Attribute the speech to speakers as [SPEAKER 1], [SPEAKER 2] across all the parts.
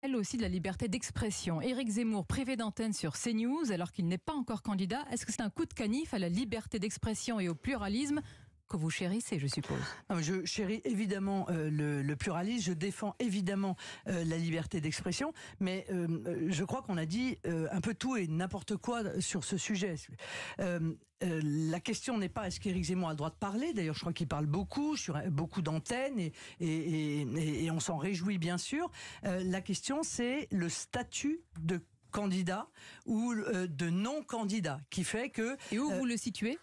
[SPEAKER 1] Elle aussi de la liberté d'expression. Éric Zemmour privé d'antenne sur CNews alors qu'il n'est pas encore candidat. Est-ce que c'est un coup de canif à la liberté d'expression et au pluralisme que vous chérissez, je suppose?
[SPEAKER 2] Non, je chéris évidemment le pluralisme, je défends évidemment la liberté d'expression, mais je crois qu'on a dit un peu tout et n'importe quoi sur ce sujet. La question n'est pas est-ce qu'Éric Zemmour a le droit de parler. D'ailleurs, je crois qu'il parle beaucoup sur beaucoup d'antennes et on s'en réjouit bien sûr. La question, c'est le statut de candidat ou de non-candidat qui fait que...
[SPEAKER 1] Et où vous le situez?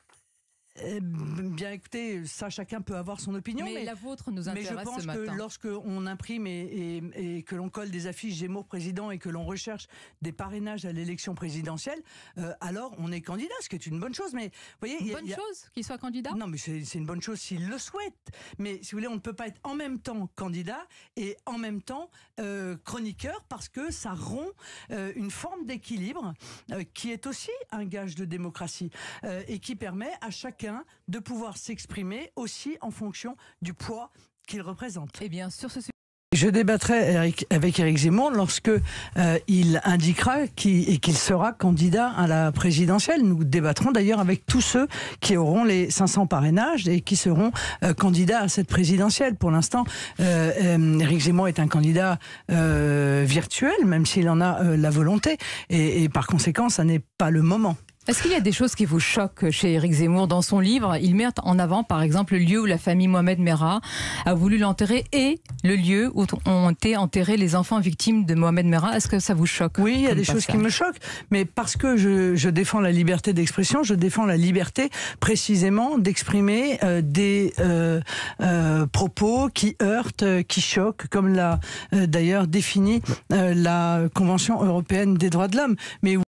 [SPEAKER 2] Bien écoutez, ça chacun peut avoir son opinion,
[SPEAKER 1] mais la vôtre nous intéresse
[SPEAKER 2] mais je pense
[SPEAKER 1] ce matin.
[SPEAKER 2] que lorsqu'on imprime et que l'on colle des affiches Zemmour président et que l'on recherche des parrainages à l'élection présidentielle, alors on est candidat, ce qui est une bonne chose. Mais vous voyez,
[SPEAKER 1] une bonne chose qu'il soit candidat?
[SPEAKER 2] Non, mais c'est une bonne chose s'il le souhaite. Mais si vous voulez, on ne peut pas être en même temps candidat et en même temps chroniqueur, parce que ça rompt une forme d'équilibre qui est aussi un gage de démocratie et qui permet à chacun de pouvoir s'exprimer aussi en fonction du poids qu'il représente.
[SPEAKER 1] Eh bien, sur ce sujet...
[SPEAKER 2] Je débattrai avec Éric Zemmour lorsque il indiquera qu'il sera candidat à la présidentielle. Nous débattrons d'ailleurs avec tous ceux qui auront les 500 parrainages et qui seront candidats à cette présidentielle. Pour l'instant, Éric Zemmour est un candidat virtuel, même s'il en a la volonté. Et par conséquent, ça n'est pas le moment.
[SPEAKER 1] Est-ce qu'il y a des choses qui vous choquent chez Éric Zemmour? Dans son livre, il met en avant, par exemple, le lieu où la famille Mohamed Merah a voulu l'enterrer et le lieu où ont été enterrés les enfants victimes de Mohamed Merah. Est-ce que ça vous choque?
[SPEAKER 2] Oui, il y a des choses qui me choquent, mais parce que je défends la liberté d'expression, je défends la liberté précisément d'exprimer des propos qui heurtent, qui choquent, comme l'a d'ailleurs défini la Convention européenne des droits de l'homme. Mais